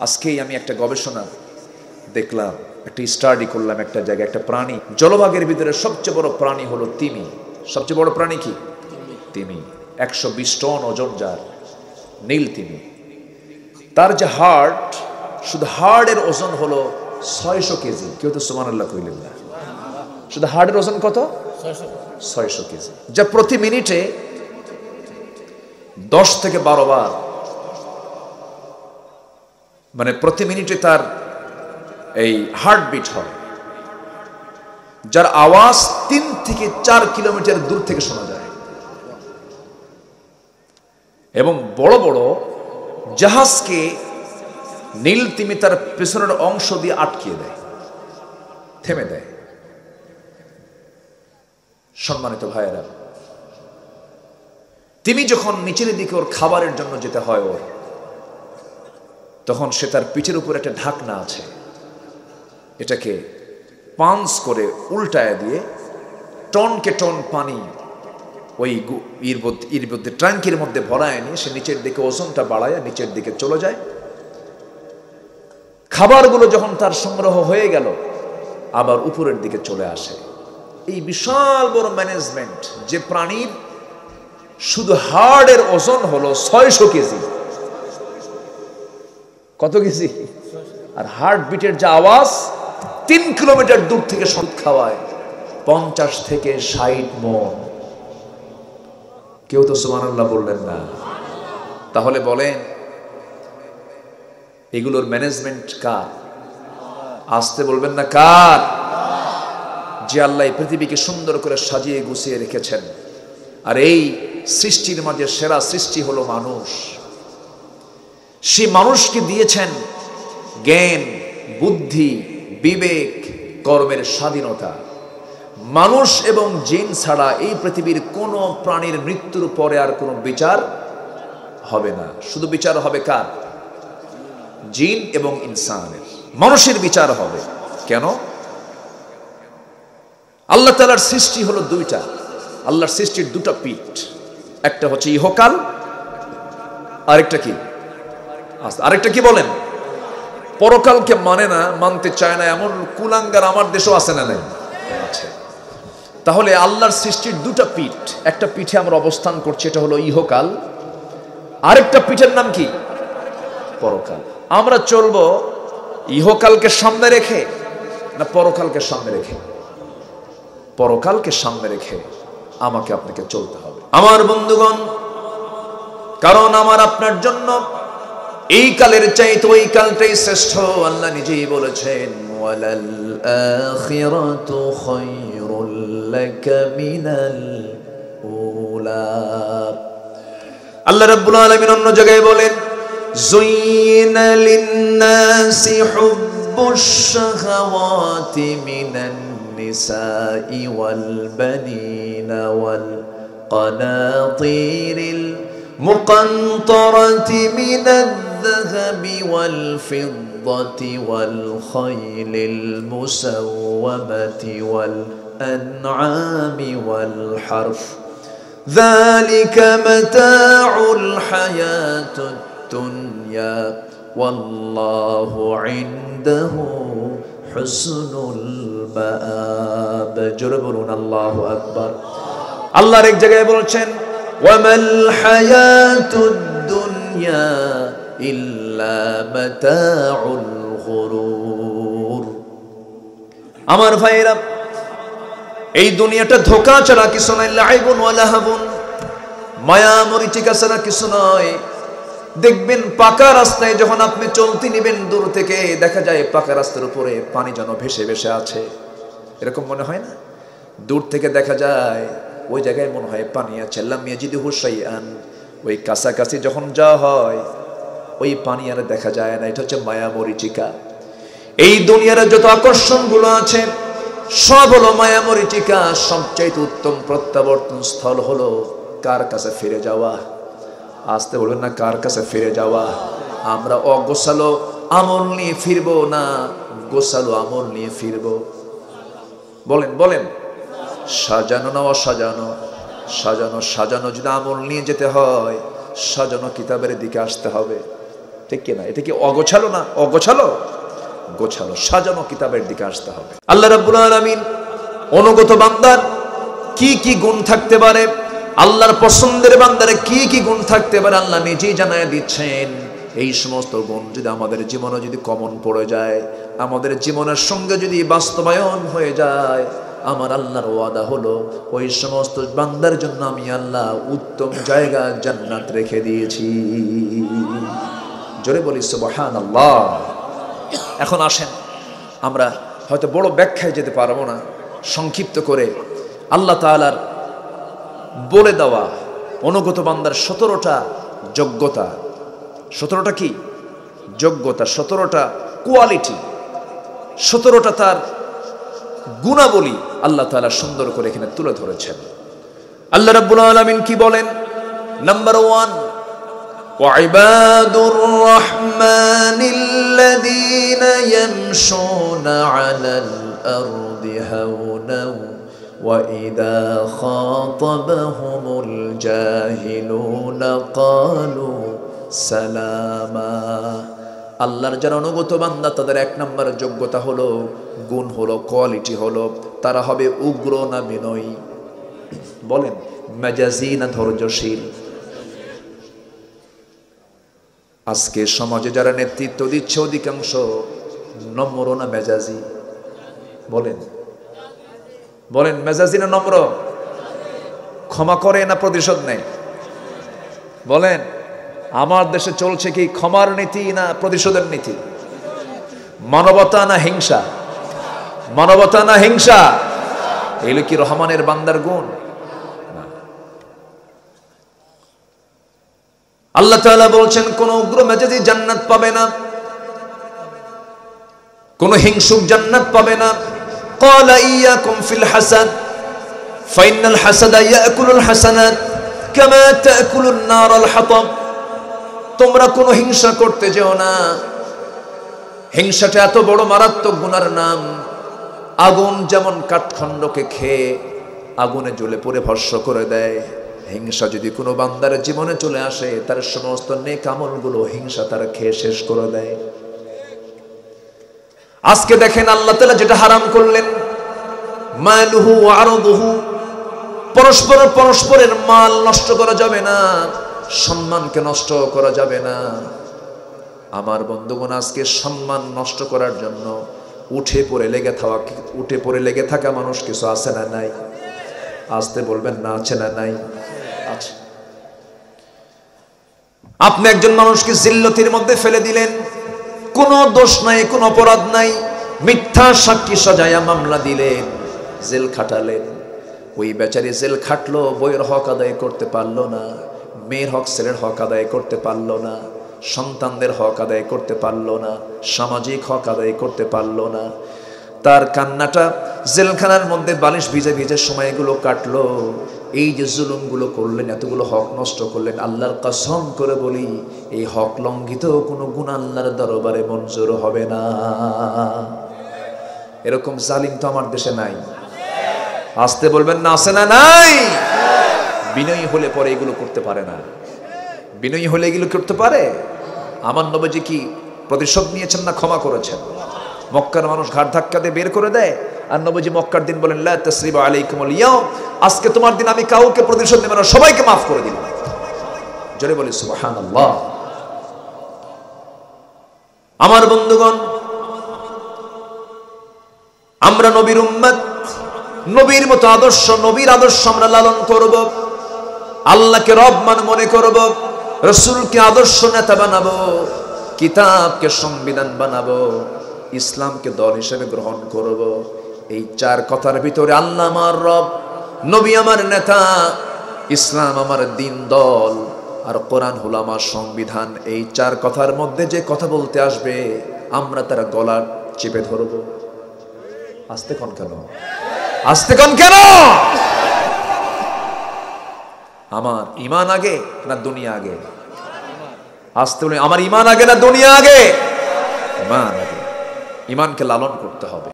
আজকেই আমি একটা গবেষণা দেখলাম, একটা স্টাডি করলাম একটা জায়গায়, একটা প্রাণী, জলভাগের ভিতরে সবচেয়ে বড় প্রাণী হলো তিমি। সবচেয়ে বড় প্রাণী কি? তিমি। 120 টন ওজন যার, নীল তিমি। তার যে হার্ট, শুধু হার্টের ওজন হলো 600 কেজি। কেউ তো সুবহানাল্লাহ কইলেন না? শুধু হার্টের ওজন কত? 600 কেজি, যা প্রতি মিনিটে 10 থেকে 12 বার, মানে প্রতি মিনিটে তার এই হার্টবিট হয়, যার আওয়াজ 3 থেকে 4 কিলোমিটার দূর থেকে শোনা যায়। এবং বড় বড় জাহাজকে নীল তিমি তার পেছনের অংশ দিয়ে আটকিয়ে দেয়, থেমে দেয়। সম্মানিত ভাইয়েরা, তিমি যখন নিচের দিকে ওর খাবারের জন্য যেতে হয় ওর, তখন সে তার পিঠের উপর একটা ঢাকনা আছে, এটাকে পাঞ্চ করে উল্টায় দিয়ে টনকে টন পানি ওই এর মধ্যে ট্যাঙ্কের মধ্যে ভরায় নিয়ে সে নিচের দিকে ওজনটা বাড়ায় নিচের দিকে চলে যায়। খাবারগুলো যখন তার সংগ্রহ হয়ে গেল, আবার উপরের দিকে চলে আসে। এই বিশাল বড় ম্যানেজমেন্ট, যে প্রাণীর শুধু হার্টের ওজন হলো 600 কেজি। কত কেজি? আর হার্ট বিটের যে আওয়াজ 3 কিলোমিটার দূর থেকে সুদ খাওয়ায় 50 থেকে 60 মণ। কেউ তো সুবহানাল্লাহ বললেন না? তাহলে বলেন, এগুলোর ম্যানেজমেন্ট কার? আসতে বলবেন না কার? যে আল্লাহ পৃথিবীকে সুন্দর করে সাজিয়ে গুছিয়ে রেখেছেন। আর এই সৃষ্টির মাঝে সেরা সৃষ্টি হলো মানুষ। সেই মানুষকে দিয়েছেন জ্ঞান, বুদ্ধি, বিবেক, কর্মের স্বাধীনতা। মানুষ এবং জিন ছাড়া এই পৃথিবীর কোন প্রাণীর মৃত্যুর পরে আর কোনো বিচার হবে না। শুধু বিচার হবে কার? জিন এবং ইনসানের। মানুষের বিচার হবে কেন? আল্লাহ তাআলার সৃষ্টি হলো দুইটা। আল্লাহর সৃষ্টির দুটা পিঠ, একটা হচ্ছে ইহকাল, আরেকটা কি? আরেকটা কি বলেন? পরকালকে মানে না, মানতে চায় না এমন কুলাঙ্গার আমার দেশেও আছে না? নাই? আছে। তাহলে আল্লাহর সৃষ্টির দুটা পিঠ, একটা পিঠে আমরা অবস্থান করছি, এটা হলো ইহকাল, আরেকটা পিঠের নাম কি? পরকাল। আমরা চলবো ইহকালকে সামনে রেখে না পরকালকে সামনে রেখে? পরকালকে সামনে রেখে আমাকে আপনাকে চলতে হবে আমার বন্ধুগণ। কারণ আমার আপনার জন্য এই কালের চাইতে ওই কালটাই শ্রেষ্ঠ। আল্লাহ নিজেই বলেছেন, ওয়ালাল আখিরাতু খায়রুল লাকা মিনাল উলা। আল্লাহ রাব্বুল আলামিন অন্য জায়গায় বলেন, যুয়িনা লিন-নাসি হুব্বুশ শাহাওয়াতি মিনান নিসাই ওয়াল বানিনা ওয়াল কানাতিরিল মুকানতারাতি মিনায-যাহাবি ওয়াল ফিদ্দাতি ওয়াল খাইলিল মুসাওওয়ামাতি ওয়াল আন'আমি ওয়াল হারফ যালিকা মাতাউল হায়াতুদ দুনিয়া ওয়াল্লাহু ইনদাহু হুসনুল মাআব। জোরে বলুন আল্লাহু আকবার। আল্লাহর এক জায়গায় বলেছেন, ওয়ামাল হায়াতুদ দুনিয়া ইল্লা মাতাউল গুরুর। আমার ভাইরা, এই দুনিয়াটা ধোঁকা ছাড়া কিছু নয়, লাইবুন ওয়া লাহাবুন, মায়া মরিচিকা ছাড়া কিছু নয়। দেখবেন পাকা রাস্তায় যখন আপনি চলতে নেবেন, দূর থেকে দেখা যায় পাকা রাস্তার উপরে পানি যেন ভেসে ভেসে আছে, এরকম মনে হয় না? দূর থেকে দেখা যায় ওই জায়গায় মনে হয় পানি আছে। লাম ইয়াজিদহু শাইআন, ওই কাছাকাছি যখন যাওয়া হয় ওই পানি আর দেখা যায় না। এটা হচ্ছে মায়া মরিচিকা। এই দুনিয়ার যত আকর্ষণগুলো আছে সব হলো মায়া মরিচিকা। সবচাইতে উত্তম প্রত্যাবর্তন স্থল হলো কার কাছে ফিরে যাওয়া? আসতে বলবেন না, কার কাছে ফিরে যাওয়া? আমরা অগোছালো আমল নিয়ে ফিরবো না, গোছালো আমল নিয়ে ফিরবো? বলেন বলেন, সাজানো না অসাজানো? সাজানো। সাজানো যদি আমল নিয়ে যেতে হয়, সাজানো কিতাবের দিকে আসতে হবে। ঠিক কিনা? এটা কি অগোছালো না? অগোছালো, গোছালো সাজানো কিতাবের দিকে আসতে হবে। আল্লাহ রাব্বুল আলামিন অনুগত বান্দার কি কি গুণ থাকতে পারে, আল্লাহর পছন্দের বান্দারে কি কি গুণ থাকতে পারে আল্লাহ নিজেই জানায় দিচ্ছেন। এই সমস্ত গুণ যদি আমাদের জীবনে যদি কমন পড়ে যায়, আমাদের জীবনের সঙ্গে যদি বাস্তবায়ন হয়ে যায়, আমার আল্লাহর ওয়াদা হলো ওই সমস্ত বান্দার জন্য আমি আল্লাহ উত্তম জায়গা জান্নাত রেখে দিয়েছি। জোরে বলি সুবহানাল্লাহ। এখন আসেন, আমরা হয়তো বড় ব্যাখ্যায় যেতে পারবো না, সংক্ষিপ্ত করে আল্লাহ তাআলার বলে দেওয়া অনুগত বান্দার 17টা যোগ্যতা, 17টা কি যোগ্যতা, 17টা কোয়ালিটি, 17টা তার গুণাবলী আল্লাহ তাআলা সুন্দর করে এখানে তুলে ধরেছেন। আল্লাহ রাব্বুল আলামিন কি বলেন? নাম্বার 1, وعباد الرحمن الذين يمشون على الأرض هونا وإذا خاطبهم الجاهلون قالوا سلاما। আল্লাহর যারা অনুগত বান্দা তাদের 1 নম্বর যোগ্যতা হলো, গুণ হলো, কোয়ালিটি হলো, তারা হবে উগ্র না বিনয়ী। বলেন মেজাজি না ধৈর্যশীল? আজকে সমাজে যারা নেতৃত্ব দিচ্ছে অধিকাংশ নম্র না মেজাজি? বলেন বলেন মেজাজি না নম্র? ক্ষমা করে না প্রতিশোধ নেয়? বলেন আমার দেশে চলছে কি ক্ষমার নীতি না প্রতিশোধের নীতি? মানবতা না হিংসা? মানবতা না হিংসা? এগুলো কি রহমানের বান্দার গুণ? আল্লাহ তাআলা বলছেন কোন উগ্র মেজাজি জান্নাত পাবে না, কোন হিংসুক জান্নাত পাবে না। ক্বালা ইয়াকুম ফিল হাসাদ ফাইনাল হাসাদা ইয়াকুলুল হাসানাত কামা তাকুলুন নারাল হাতাব। তোমরা কোনো হিংসা করতে যেও না, হিংসাটা এত বড় মারাত্মক গুনার নাম। আগুন যেমন কাঠখণ্ডকে খেয়ে আগুনে জ্বলে পুড়ে ভস্ম করে দেয়, হিংসা যদি কোনো বান্দার জীবনে চলে আসে তার সমস্ত নেক আমলগুলো হিংসা তার খেয়ে শেষ করে দেয়। আজকে দেখেন আল্লাহ তাআলা যেটা হারাম করলেন, মালুহু ওয়া আরদুহু, পরস্পরের মাল নষ্ট করা যাবে না, সম্মানকে নষ্ট করা যাবে না। আমার বন্ধুগণ, আজকে সম্মান নষ্ট করার জন্য উঠে পড়ে লেগে থাকা মানুষ কিছু আছে না নাই? আসতে বলবেন না, আছে না নাই? আছে। আপনি একজন মানুষকে জিল্লতির মধ্যে ফেলে দিলেন, কোনো দোষ নাই, কোনো অপরাধ নাই, মিথ্যা সাক্ষী সাজায়া মামলা দিলেন, জেল খাটালেন। ওই বেচারি জেল খাটলো, বইয়ের হক আদায় করতে পারলো না, মেয়ের হক ছেলের হক আদায় করতে পারলো না, সন্তানদের হক আদায় করতে পারলো না, সামাজিক হক আদায় করতে পারলো না। তার কান্নাটা জেলখানার মধ্যে বালিশ ভিজে ভিজে সময়গুলো কাটলো। এই যে জুলুমগুলো করলেন, এতগুলো হক নষ্ট করলেন, আল্লাহর কসম করে বলি এই হক লঙ্ঘিত কোনো গুনাহ আল্লাহর দরবারে মঞ্জুর হবে না। এরকম জালিম তো আমার দেশে নাই। আসতে বলবেন না, আছে না নাই? বিনয়ী হলে পরে এগুলো করতে পারে না। বিনয়ী হলে এগুলো করতে পারে। আমার নবীজি কি প্রতিশোধ নিয়েছেন না ক্ষমা করেছেন? মক্কার মানুষ ঘাট ধাক্কা দিয়ে বের করে দেয়, আর নবীজি মক্কার দিন বলেন লা তাসরিবা আলাইকুমুল ইয়াউম, আজকে তোমার দিন, আমি কাউকে প্রতিশোধ নেব না, সবাইকে মাফ করে দিলাম। জোরে বলি সুবহানাল্লাহ। আমার বন্ধুগণ, আমরা নবীর উম্মত, নবীর মতো আদর্শ, নবীর আদর্শ আমরা লালন করব, আল্লাহকে রব মনে করব, রাসূলকে আদর্শ নেতা বানাবো, কিতাবকে সংবিধান বানাবো, ইসলামকে দল হিসেবে গ্রহণ করব। এই 4 কথার ভিতরে আল্লাহ আমার রব, নবী আমার নেতা, ইসলাম আমার দিন দল, আর কোরআন হলো আমার সংবিধান। এই 4 কথার মধ্যে যে কথা বলতে আসবে আমরা তার গলা চেপে ধরব। আস্তে কোন কেন? আস্তে কোন কেন? আমার ঈমান আগে না দুনিয়া আগে? আসতে বলি আমার ঈমান আগে না দুনিয়া আগে? ঈমান আগে। ঈমানকে লালন করতে হবে।